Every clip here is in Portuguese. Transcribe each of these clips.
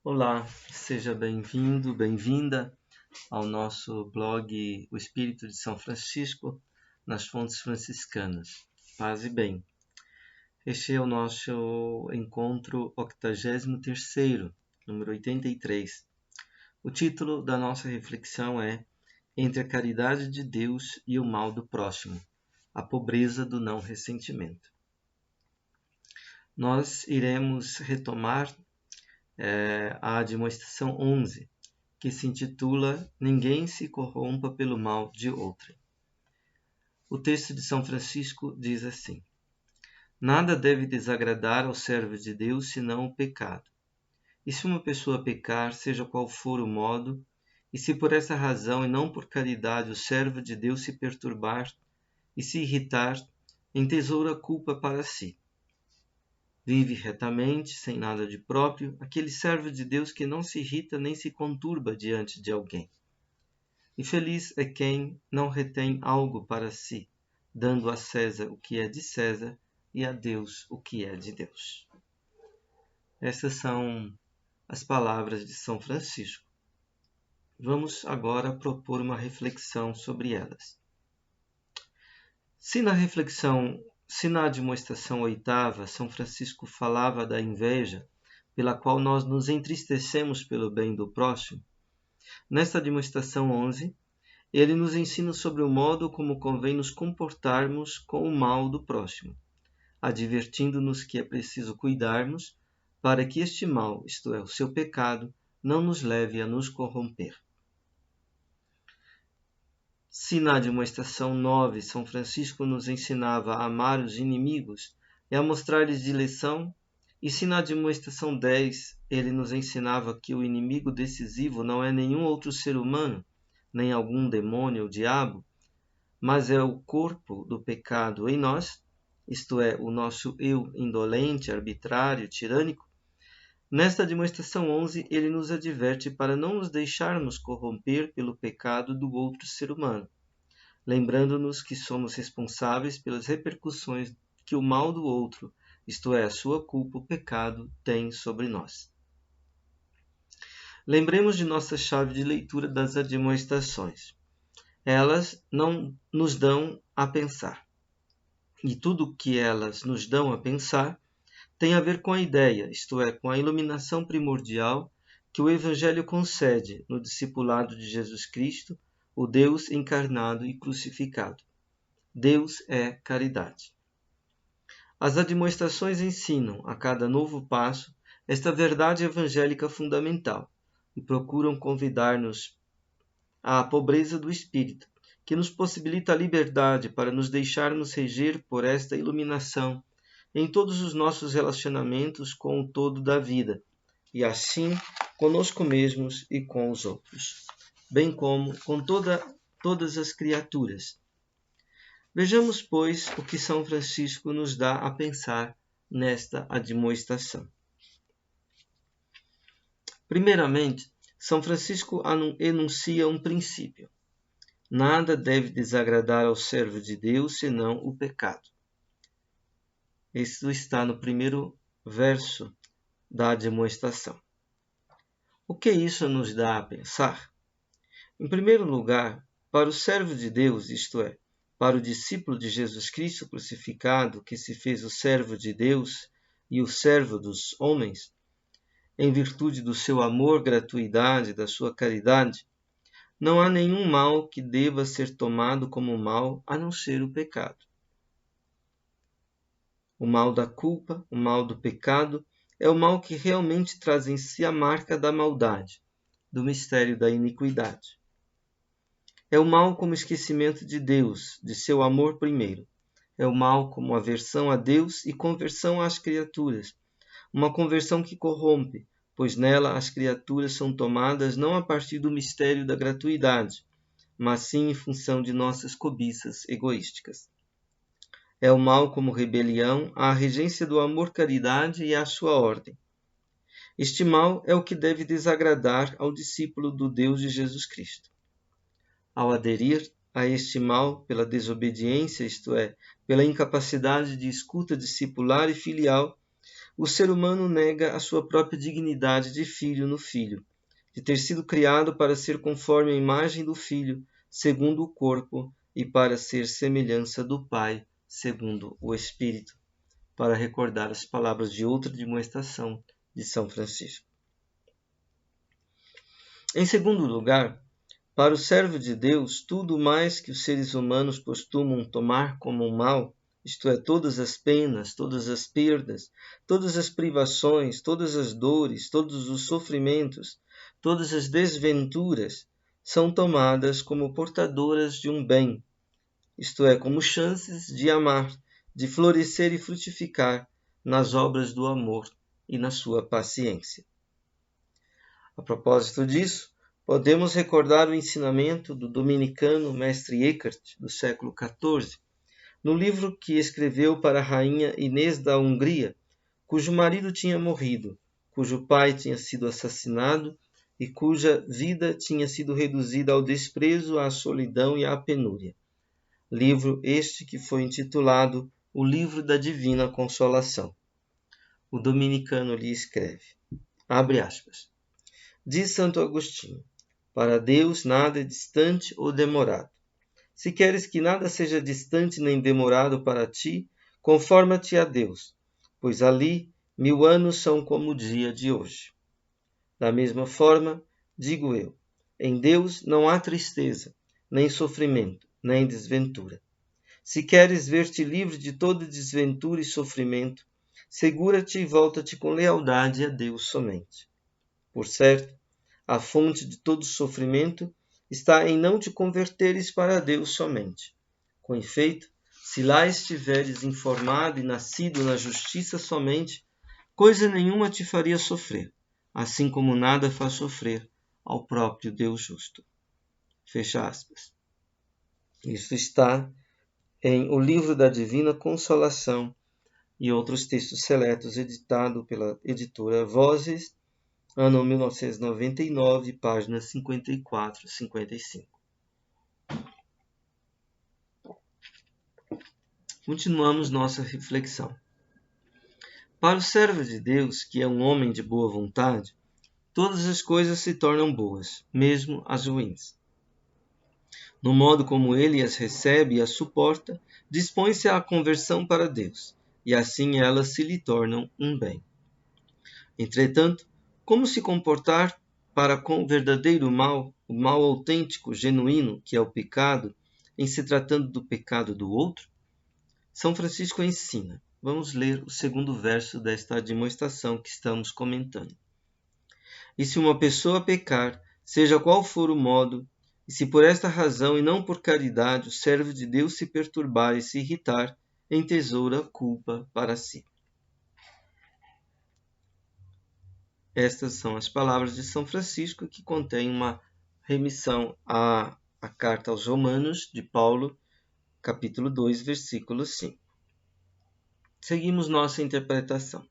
Olá, seja bem-vindo, bem-vinda ao nosso blog O Espírito de São Francisco nas Fontes Franciscanas. Paz e bem. Este é o nosso encontro 83º, número 83. O título da nossa reflexão é Entre a caridade de Deus e o mal do próximo, a pobreza do não ressentimento. Nós iremos retomar a admoestação 11, que se intitula Ninguém se corrompa pelo mal de outrem. O texto de São Francisco diz assim: Nada deve desagradar ao servo de Deus senão o pecado. E se uma pessoa pecar, seja qual for o modo, e se por essa razão e não por caridade o servo de Deus se perturbar e se irritar, entesoura a culpa para si. Vive retamente, sem nada de próprio, aquele servo de Deus que não se irrita nem se conturba diante de alguém. E feliz é quem não retém algo para si, dando a César o que é de César e a Deus o que é de Deus. Essas são as palavras de São Francisco. Vamos agora propor uma reflexão sobre elas. Se na admoestação 8ª, São Francisco falava da inveja, pela qual nós nos entristecemos pelo bem do próximo, nesta admoestação 11, ele nos ensina sobre o modo como convém nos comportarmos com o mal do próximo, advertindo-nos que é preciso cuidarmos para que este mal, isto é, o seu pecado, não nos leve a nos corromper. Se na admoestação 9 São Francisco nos ensinava a amar os inimigos e a mostrar-lhes direção, e se na admoestação 10 ele nos ensinava que o inimigo decisivo não é nenhum outro ser humano, nem algum demônio ou diabo, mas é o corpo do pecado em nós, isto é, o nosso eu indolente, arbitrário, tirânico, nesta admoestação 11 ele nos adverte para não nos deixarmos corromper pelo pecado do outro ser humano, lembrando-nos que somos responsáveis pelas repercussões que o mal do outro, isto é, a sua culpa, o pecado, tem sobre nós. Lembremos de nossa chave de leitura das admoestações. Elas não nos dão a pensar. E tudo o que elas nos dão a pensar tem a ver com a ideia, isto é, com a iluminação primordial que o Evangelho concede no discipulado de Jesus Cristo, o Deus encarnado e crucificado. Deus é caridade. As admoestações ensinam, a cada novo passo, esta verdade evangélica fundamental e procuram convidar-nos à pobreza do espírito, que nos possibilita a liberdade para nos deixarmos reger por esta iluminação em todos os nossos relacionamentos com o todo da vida, e assim conosco mesmos e com os outros, bem como com todas as criaturas. Vejamos, pois, o que São Francisco nos dá a pensar nesta admoestação. Primeiramente, São Francisco enuncia um princípio. Nada deve desagradar ao servo de Deus senão o pecado. Isso está no primeiro verso da admoestação. O que isso nos dá a pensar? Em primeiro lugar, para o servo de Deus, isto é, para o discípulo de Jesus Cristo crucificado, que se fez o servo de Deus e o servo dos homens, em virtude do seu amor, gratuidade, da sua caridade, não há nenhum mal que deva ser tomado como mal, a não ser o pecado. O mal da culpa, o mal do pecado, é o mal que realmente traz em si a marca da maldade, do mistério da iniquidade. É o mal como esquecimento de Deus, de seu amor primeiro. É o mal como aversão a Deus e conversão às criaturas. Uma conversão que corrompe, pois nela as criaturas são tomadas não a partir do mistério da gratuidade, mas sim em função de nossas cobiças egoísticas. É o mal como rebelião à regência do amor-caridade e à sua ordem. Este mal é o que deve desagradar ao discípulo do Deus de Jesus Cristo. Ao aderir a este mal pela desobediência, isto é, pela incapacidade de escuta discipular e filial, o ser humano nega a sua própria dignidade de filho no Filho, de ter sido criado para ser conforme a imagem do Filho, segundo o corpo, e para ser semelhança do Pai, segundo o Espírito, para recordar as palavras de outra demonstração de São Francisco. Em segundo lugar, para o servo de Deus, tudo mais que os seres humanos costumam tomar como mal, isto é, todas as penas, todas as perdas, todas as privações, todas as dores, todos os sofrimentos, todas as desventuras, são tomadas como portadoras de um bem, isto é, como chances de amar, de florescer e frutificar nas obras do amor e na sua paciência. A propósito disso, podemos recordar o ensinamento do dominicano mestre Eckhart, do século XIV, no livro que escreveu para a rainha Inês da Hungria, cujo marido tinha morrido, cujo pai tinha sido assassinado e cuja vida tinha sido reduzida ao desprezo, à solidão e à penúria. Livro este que foi intitulado O Livro da Divina Consolação. O dominicano lhe escreve, abre aspas, diz Santo Agostinho, para Deus nada é distante ou demorado. Se queres que nada seja distante nem demorado para ti, conforma-te a Deus, pois ali 1000 anos são como o dia de hoje. Da mesma forma, digo eu, em Deus não há tristeza, nem sofrimento, nem desventura. Se queres ver-te livre de toda desventura e sofrimento, segura-te e volta-te com lealdade a Deus somente. Por certo, a fonte de todo sofrimento está em não te converteres para Deus somente. Com efeito, se lá estiveres informado e nascido na justiça somente, coisa nenhuma te faria sofrer, assim como nada faz sofrer ao próprio Deus justo. Fecha aspas. Isso está em O Livro da Divina Consolação e outros textos seletos, editado pela editora Vozes, ano 1999, páginas 54 e 55. Continuamos nossa reflexão. Para o servo de Deus, que é um homem de boa vontade, todas as coisas se tornam boas, mesmo as ruins. No modo como ele as recebe e as suporta, dispõe-se à conversão para Deus, e assim elas se lhe tornam um bem. Entretanto, como se comportar para com o verdadeiro mal, o mal autêntico, genuíno, que é o pecado, em se tratando do pecado do outro? São Francisco ensina. Vamos ler o segundo verso desta demonstração que estamos comentando. E se uma pessoa pecar, seja qual for o modo, e se por esta razão e não por caridade o servo de Deus se perturbar e se irritar, entesoura culpa para si. Estas são as palavras de São Francisco, que contém uma remissão à carta aos Romanos de Paulo, capítulo 2, versículo 5. Seguimos nossa interpretação.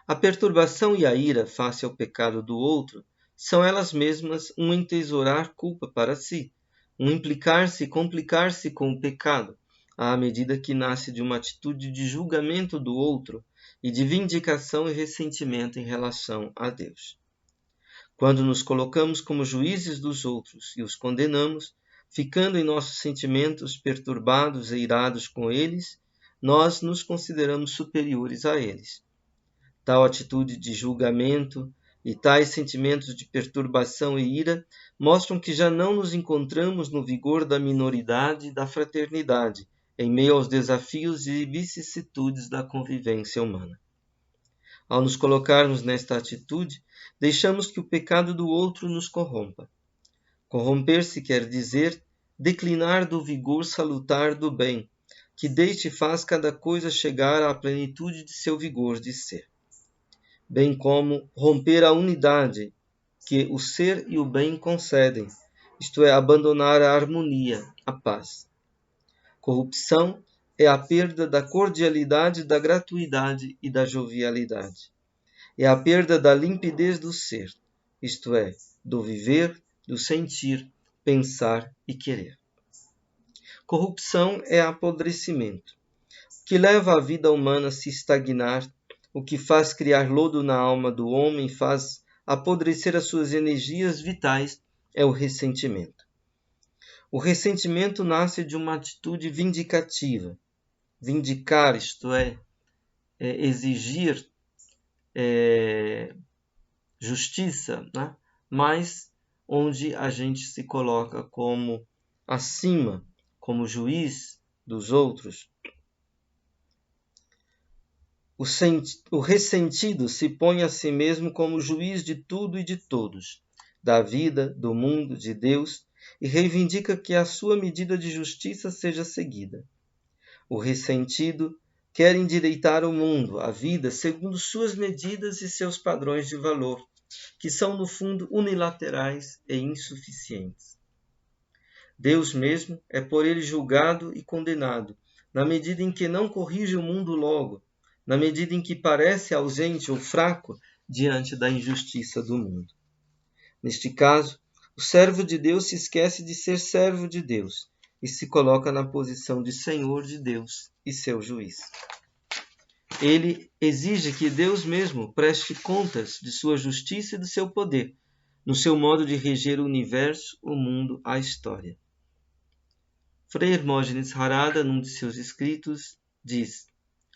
A perturbação e a ira face ao pecado do outro são elas mesmas um entesourar culpa para si, um implicar-se e complicar-se com o pecado, à medida que nasce de uma atitude de julgamento do outro e de vindicação e ressentimento em relação a Deus. Quando nos colocamos como juízes dos outros e os condenamos, ficando em nossos sentimentos perturbados e irados com eles, nós nos consideramos superiores a eles. Tal atitude de julgamento e tais sentimentos de perturbação e ira mostram que já não nos encontramos no vigor da minoridade e da fraternidade, em meio aos desafios e vicissitudes da convivência humana. Ao nos colocarmos nesta atitude, deixamos que o pecado do outro nos corrompa. Corromper-se quer dizer declinar do vigor salutar do bem, que desde faz cada coisa chegar à plenitude de seu vigor de ser. Bem como romper a unidade que o ser e o bem concedem, isto é, abandonar a harmonia, a paz. Corrupção é a perda da cordialidade, da gratuidade e da jovialidade. É a perda da limpidez do ser, isto é, do viver, do sentir, pensar e querer. Corrupção é apodrecimento, que leva a vida humana a se estagnar, o que faz criar lodo na alma do homem, faz apodrecer as suas energias vitais, é o ressentimento. O ressentimento nasce de uma atitude vindicativa. Vindicar, isto é exigir justiça, né? Mas onde a gente se coloca como acima, como juiz dos outros. O ressentido se põe a si mesmo como juiz de tudo e de todos, da vida, do mundo, de Deus, e reivindica que a sua medida de justiça seja seguida. O ressentido quer endireitar o mundo, a vida, segundo suas medidas e seus padrões de valor, que são, no fundo, unilaterais e insuficientes. Deus mesmo é por ele julgado e condenado, na medida em que não corrige o mundo logo, na medida em que parece ausente ou fraco diante da injustiça do mundo. Neste caso, o servo de Deus se esquece de ser servo de Deus e se coloca na posição de Senhor de Deus e seu juiz. Ele exige que Deus mesmo preste contas de sua justiça e do seu poder, no seu modo de reger o universo, o mundo, a história. Frei Hermógenes Harada, num de seus escritos, diz,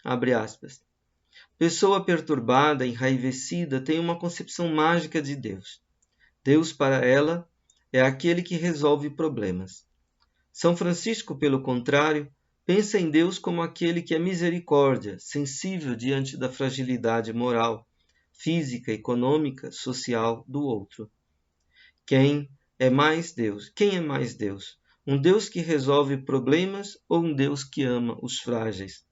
abre aspas, pessoa perturbada, enraivecida, tem uma concepção mágica de Deus. Deus, para ela, é aquele que resolve problemas. São Francisco, pelo contrário, pensa em Deus como aquele que é misericórdia, sensível diante da fragilidade moral, física, econômica, social do outro. Quem é mais Deus? Quem é mais Deus? Um Deus que resolve problemas ou um Deus que ama os frágeis?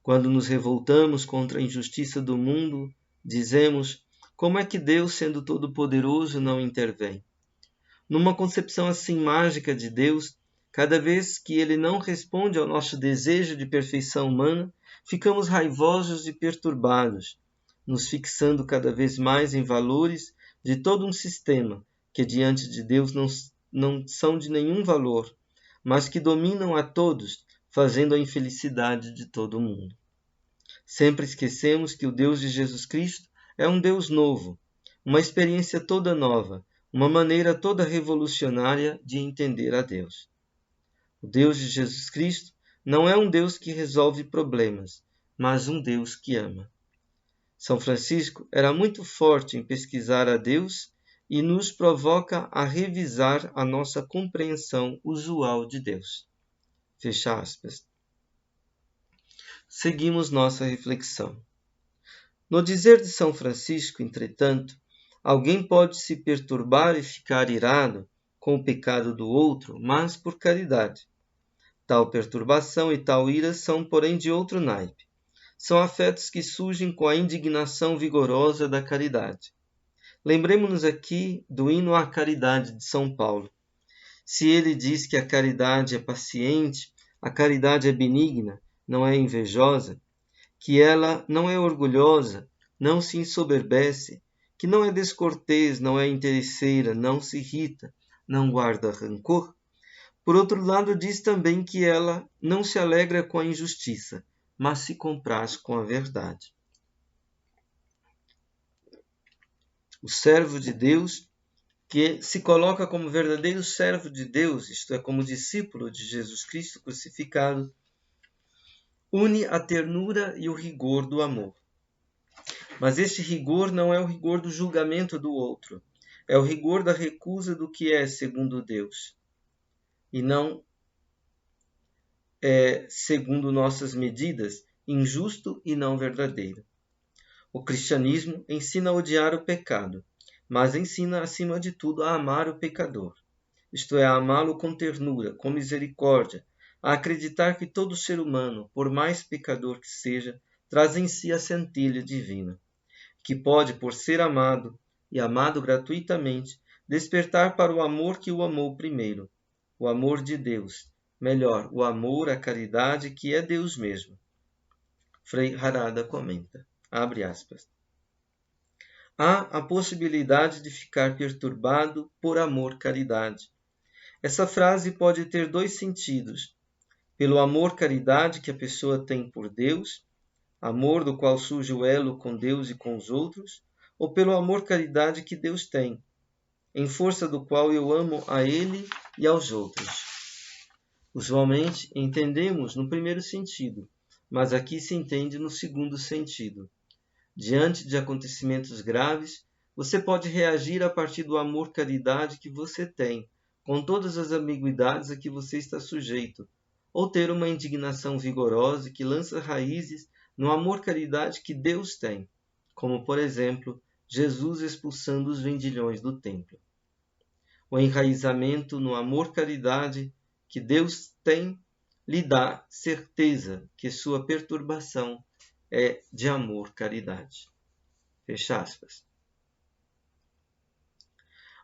Quando nos revoltamos contra a injustiça do mundo, dizemos, como é que Deus, sendo todo-poderoso, não intervém? Numa concepção assim mágica de Deus, cada vez que ele não responde ao nosso desejo de perfeição humana, ficamos raivosos e perturbados, nos fixando cada vez mais em valores de todo um sistema que diante de Deus não são de nenhum valor, mas que dominam a todos, fazendo a infelicidade de todo o mundo. Sempre esquecemos que o Deus de Jesus Cristo é um Deus novo, uma experiência toda nova, uma maneira toda revolucionária de entender a Deus. O Deus de Jesus Cristo não é um Deus que resolve problemas, mas um Deus que ama. São Francisco era muito forte em pesquisar a Deus e nos provoca a revisar a nossa compreensão usual de Deus. Fecha aspas. Seguimos nossa reflexão. No dizer de São Francisco, entretanto, alguém pode se perturbar e ficar irado com o pecado do outro, mas por caridade. Tal perturbação e tal ira são, porém, de outro naipe. São afetos que surgem com a indignação vigorosa da caridade. Lembremos-nos aqui do hino à caridade de São Paulo. Se ele diz que a caridade é paciente, a caridade é benigna, não é invejosa, que ela não é orgulhosa, não se ensoberbece, que não é descortês, não é interesseira, não se irrita, não guarda rancor. Por outro lado, diz também que ela não se alegra com a injustiça, mas se compraz com a verdade. O servo de Deus, que se coloca como verdadeiro servo de Deus, isto é, como discípulo de Jesus Cristo crucificado, une a ternura e o rigor do amor. Mas este rigor não é o rigor do julgamento do outro, é o rigor da recusa do que é segundo Deus, e não é, segundo nossas medidas, injusto e não verdadeiro. O cristianismo ensina a odiar o pecado, mas ensina, acima de tudo, a amar o pecador, isto é, a amá-lo com ternura, com misericórdia, a acreditar que todo ser humano, por mais pecador que seja, traz em si a centelha divina, que pode, por ser amado, e amado gratuitamente, despertar para o amor que o amou primeiro, o amor de Deus, melhor, o amor, a caridade, que é Deus mesmo. Frei Harada comenta, abre aspas. Há a possibilidade de ficar perturbado por amor-caridade. Essa frase pode ter dois sentidos. Pelo amor-caridade que a pessoa tem por Deus, amor do qual surge o elo com Deus e com os outros, ou pelo amor-caridade que Deus tem, em força do qual eu amo a Ele e aos outros? Usualmente entendemos no primeiro sentido, mas aqui se entende no segundo sentido. Diante de acontecimentos graves, você pode reagir a partir do amor-caridade que você tem, com todas as ambiguidades a que você está sujeito, ou ter uma indignação vigorosa que lança raízes no amor-caridade que Deus tem, como, por exemplo, Jesus expulsando os vendilhões do templo. O enraizamento no amor-caridade que Deus tem lhe dá certeza que sua perturbação é de amor-caridade. Fecha aspas.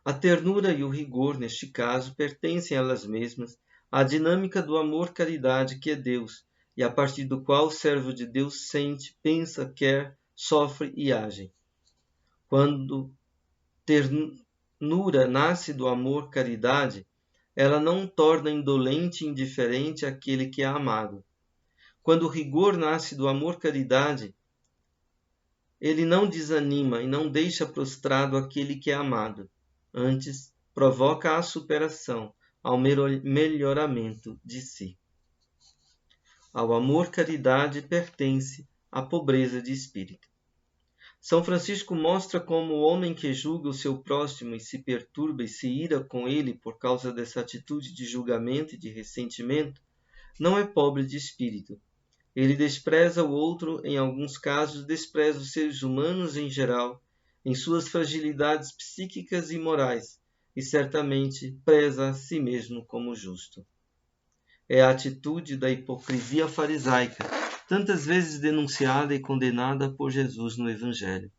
A ternura e o rigor, neste caso, pertencem elas mesmas à dinâmica do amor-caridade que é Deus, e a partir do qual o servo de Deus sente, pensa, quer, sofre e age. Quando ternura nasce do amor-caridade, ela não torna indolente e indiferente aquele que é amado. Quando o rigor nasce do amor-caridade, ele não desanima e não deixa prostrado aquele que é amado. Antes, provoca a superação, ao melhoramento de si. Ao amor-caridade pertence a pobreza de espírito. São Francisco mostra como o homem que julga o seu próximo e se perturba e se ira com ele por causa dessa atitude de julgamento e de ressentimento, não é pobre de espírito. Ele despreza o outro, em alguns casos, despreza os seres humanos em geral, em suas fragilidades psíquicas e morais, e certamente preza a si mesmo como justo. É a atitude da hipocrisia farisaica, tantas vezes denunciada e condenada por Jesus no Evangelho.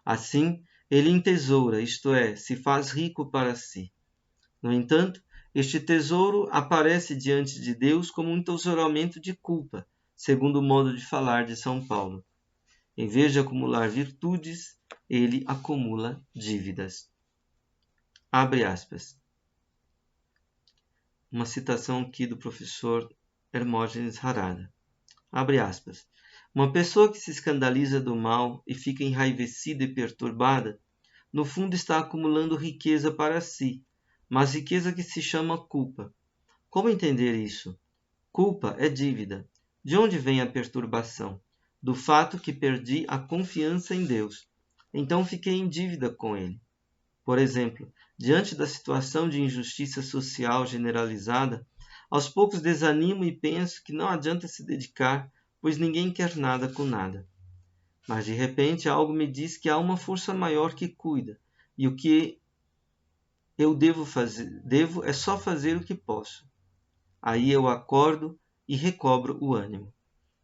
Assim, ele entesoura, isto é, se faz rico para si. No entanto, este tesouro aparece diante de Deus como um entesouramento de culpa, segundo o modo de falar de São Paulo. Em vez de acumular virtudes, ele acumula dívidas. Abre aspas. Uma citação aqui do professor Hermógenes Harada. Abre aspas. Uma pessoa que se escandaliza do mal e fica enraivecida e perturbada, no fundo está acumulando riqueza para si, mas riqueza que se chama culpa. Como entender isso? Culpa é dívida. De onde vem a perturbação? Do fato que perdi a confiança em Deus. Então fiquei em dívida com Ele. Por exemplo, diante da situação de injustiça social generalizada, aos poucos desanimo e penso que não adianta se dedicar, pois ninguém quer nada com nada. Mas de repente algo me diz que há uma força maior que cuida, e o que eu devo é só fazer o que posso. Aí eu acordo e recobro o ânimo.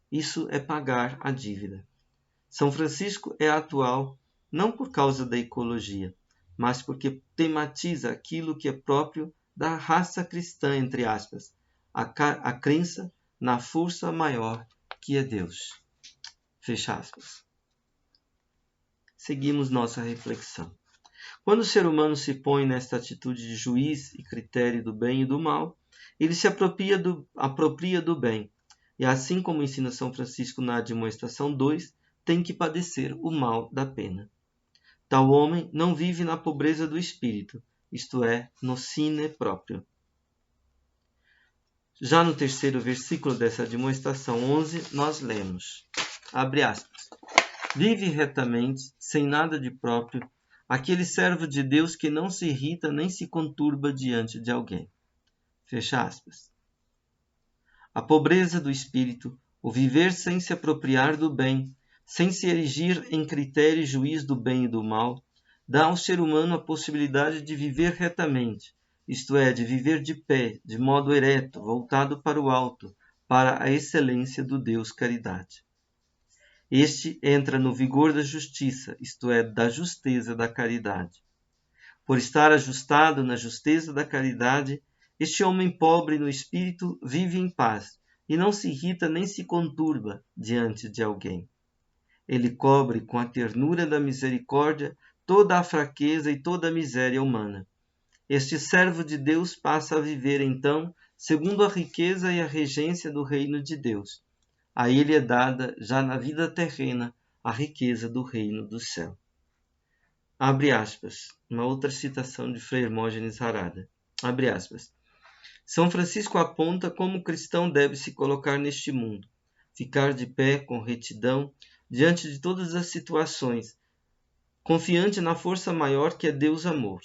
Isso é pagar a dívida. São Francisco é atual não por causa da ecologia, mas porque tematiza aquilo que é próprio da raça cristã, entre aspas, a crença na força maior que é Deus. Fecha aspas. Seguimos nossa reflexão. Quando o ser humano se põe nesta atitude de juiz e critério do bem e do mal, ele se apropria do bem, e assim como ensina São Francisco na Admoestação 2, tem que padecer o mal da pena. Tal homem não vive na pobreza do espírito, isto é, no sine próprio. Já no terceiro versículo dessa Admoestação 11, nós lemos, abre aspas, vive retamente, sem nada de próprio, aquele servo de Deus que não se irrita nem se conturba diante de alguém. Fecha aspas. A pobreza do espírito, o viver sem se apropriar do bem, sem se erigir em critério e juiz do bem e do mal, dá ao ser humano a possibilidade de viver retamente, isto é, de viver de pé, de modo ereto, voltado para o alto, para a excelência do Deus caridade. Este entra no vigor da justiça, isto é, da justeza da caridade. Por estar ajustado na justeza da caridade, este homem pobre no espírito vive em paz e não se irrita nem se conturba diante de alguém. Ele cobre com a ternura da misericórdia toda a fraqueza e toda a miséria humana. Este servo de Deus passa a viver, então, segundo a riqueza e a regência do reino de Deus. a ele é dada, já na vida terrena, a riqueza do reino do céu. Abre aspas. Uma outra citação de Frei Hermógenes Harada. Abre aspas. São Francisco aponta como o cristão deve se colocar neste mundo, ficar de pé com retidão diante de todas as situações, confiante na força maior que é Deus amor.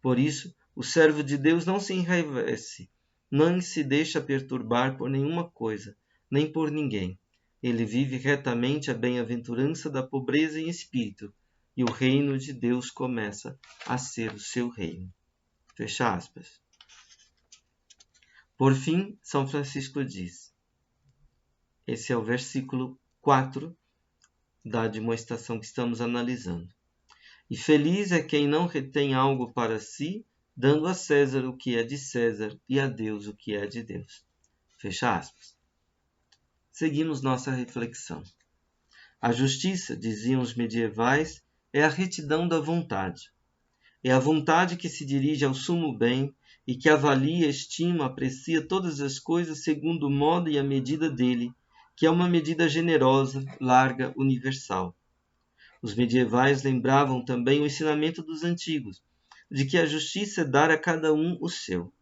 Por isso, o servo de Deus não se enraivece, nem se deixa perturbar por nenhuma coisa, nem por ninguém. Ele vive retamente a bem-aventurança da pobreza em espírito, e o reino de Deus começa a ser o seu reino. Fecha aspas. Por fim, São Francisco diz, esse é o versículo 4 da demonstração que estamos analisando. E feliz é quem não retém algo para si, dando a César o que é de César e a Deus o que é de Deus. Fecha aspas. Seguimos nossa reflexão. A justiça, diziam os medievais, é a retidão da vontade. É a vontade que se dirige ao sumo bem e que avalia, estima, aprecia todas as coisas segundo o modo e a medida dele, que é uma medida generosa, larga, universal. Os medievais lembravam também o ensinamento dos antigos, de que a justiça é dar a cada um o seu.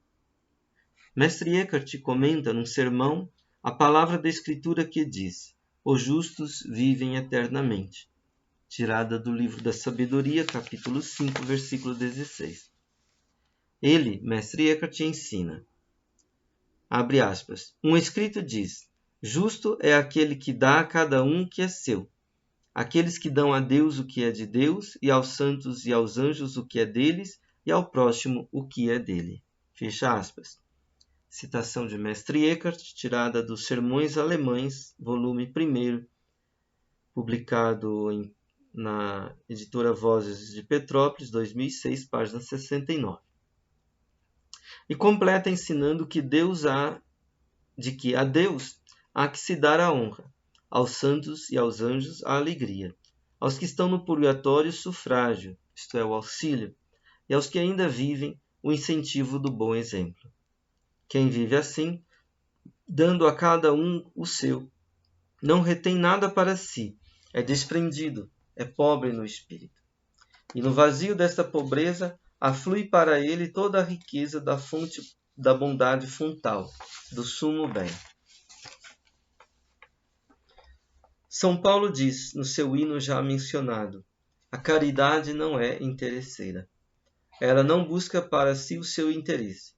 Mestre Eckhart comenta num sermão a palavra da Escritura que diz: os justos vivem eternamente, tirada do livro da Sabedoria, capítulo 5, versículo 16. Ele, Mestre Eckhart, ensina, abre aspas, um escrito diz, justo é aquele que dá a cada um o que é seu, aqueles que dão a Deus o que é de Deus, e aos santos e aos anjos o que é deles, e ao próximo o que é dele. Fecha aspas. Citação de Mestre Eckhart, tirada dos Sermões Alemães, volume 1, publicado na editora Vozes de Petrópolis, 2006, página 69. E completa ensinando que a Deus há que se dar a honra, aos santos e aos anjos a alegria, aos que estão no purgatório o sufrágio, isto é, o auxílio, e aos que ainda vivem o incentivo do bom exemplo. Quem vive assim, dando a cada um o seu, não retém nada para si, é desprendido, é pobre no espírito. E no vazio desta pobreza, aflui para ele toda a riqueza da fonte da bondade fontal, do sumo bem. São Paulo diz, no seu hino já mencionado, a caridade não é interesseira. Ela não busca para si o seu interesse.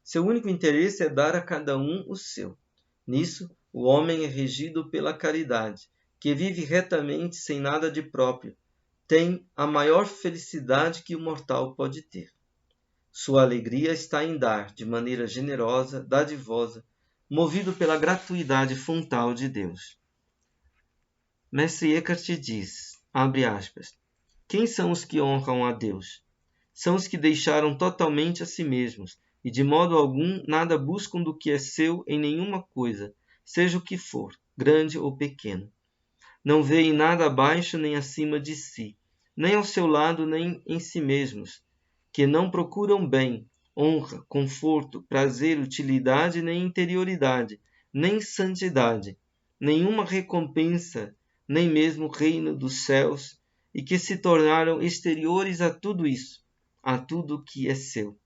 Seu único interesse é dar a cada um o seu. Nisso, o homem é regido pela caridade, que vive retamente sem nada de próprio. Tem a maior felicidade que o mortal pode ter. Sua alegria está em dar, de maneira generosa, dadivosa, movido pela gratuidade fontal de Deus. Mestre Eckhart diz, abre aspas, quem são os que honram a Deus? São os que deixaram totalmente a si mesmos, e de modo algum nada buscam do que é seu em nenhuma coisa, seja o que for, grande ou pequeno. Não veem nada abaixo nem acima de si, nem ao seu lado nem em si mesmos, que não procuram bem, honra, conforto, prazer, utilidade nem interioridade, nem santidade, nenhuma recompensa, nem mesmo o reino dos céus, e que se tornaram exteriores a tudo isso, a tudo que é seu.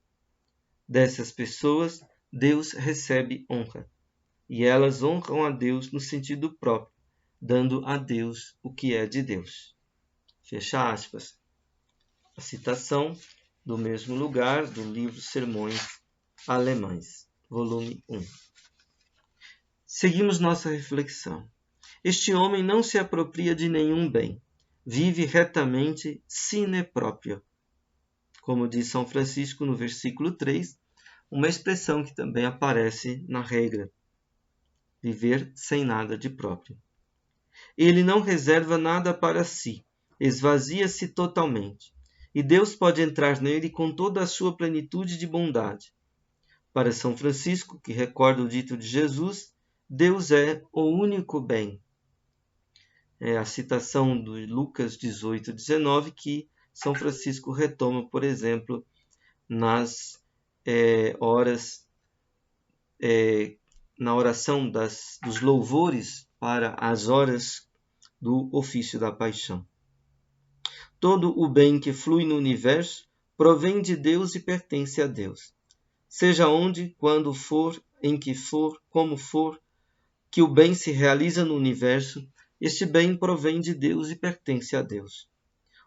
Dessas pessoas, Deus recebe honra, e elas honram a Deus no sentido próprio, dando a Deus o que é de Deus. Fecha aspas. A citação do mesmo lugar do livro Sermões Alemães, volume 1. Seguimos nossa reflexão. Este homem não se apropria de nenhum bem, vive retamente sine proprio. Como diz São Francisco no versículo 3, uma expressão que também aparece na regra, viver sem nada de próprio. Ele não reserva nada para si, esvazia-se totalmente, e Deus pode entrar nele com toda a sua plenitude de bondade. Para São Francisco, que recorda o dito de Jesus, Deus é o único bem. É a citação de Lucas 18, 19, que São Francisco retoma, por exemplo, nas horas, na oração dos louvores para as horas do ofício da paixão. Todo o bem que flui no universo provém de Deus e pertence a Deus. Seja onde, quando for, em que for, como for, que o bem se realiza no universo, este bem provém de Deus e pertence a Deus.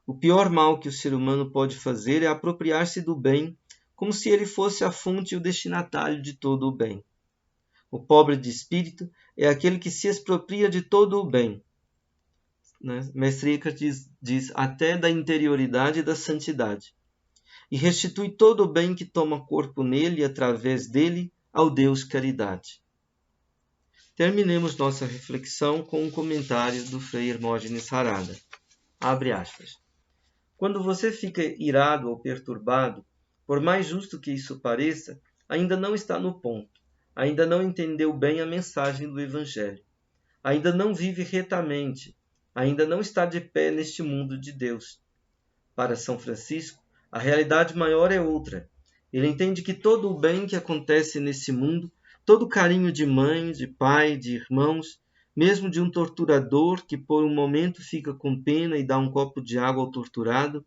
O pior mal que o ser humano pode fazer é apropriar-se do bem, como se ele fosse a fonte e o destinatário de todo o bem. O pobre de espírito é aquele que se expropria de todo o bem. Mestre Eckhart diz até da interioridade e da santidade, e restitui todo o bem que toma corpo nele e através dele ao Deus caridade. Terminemos nossa reflexão com um comentário do Frei Hermógenes Harada. Abre aspas. Quando você fica irado ou perturbado, por mais justo que isso pareça, ainda não está no ponto, ainda não entendeu bem a mensagem do Evangelho, ainda não vive retamente, ainda não está de pé neste mundo de Deus. Para São Francisco, a realidade maior é outra. Ele entende que todo o bem que acontece nesse mundo, todo o carinho de mãe, de pai, de irmãos, mesmo de um torturador que por um momento fica com pena e dá um copo de água ao torturado,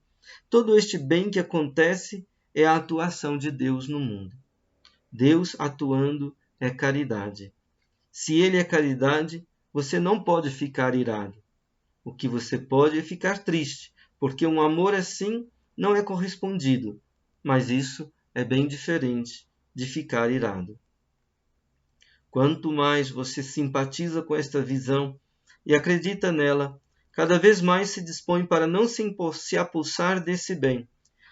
todo este bem que acontece é a atuação de Deus no mundo. Deus atuando é caridade. Se Ele é caridade, você não pode ficar irado. O que você pode é ficar triste, porque um amor assim não é correspondido, mas isso é bem diferente de ficar irado. Quanto mais você simpatiza com esta visão e acredita nela, cada vez mais se dispõe para não se apossar desse bem.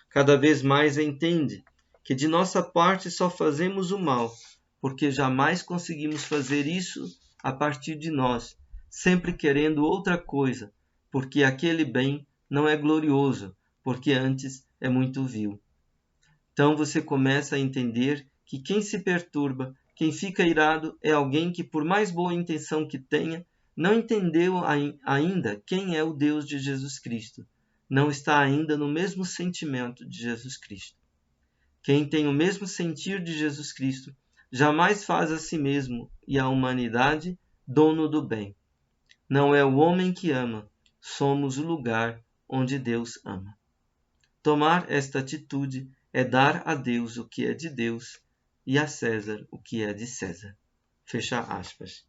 Cada vez mais entende que de nossa parte só fazemos o mal, porque jamais conseguimos fazer isso a partir de nós, sempre querendo outra coisa, porque aquele bem não é glorioso, porque antes é muito vil. Então você começa a entender que quem se perturba, quem fica irado, é alguém que, por mais boa intenção que tenha, não entendeu ainda quem é o Deus de Jesus Cristo. Não está ainda no mesmo sentimento de Jesus Cristo. Quem tem o mesmo sentir de Jesus Cristo jamais faz a si mesmo e à humanidade dono do bem. Não é o homem que ama, somos o lugar onde Deus ama. Tomar esta atitude é dar a Deus o que é de Deus e a César o que é de César. Fecha aspas.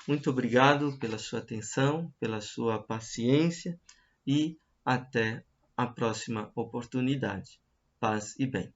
Muito obrigado pela sua atenção, pela sua paciência e até a próxima oportunidade. Paz e bem.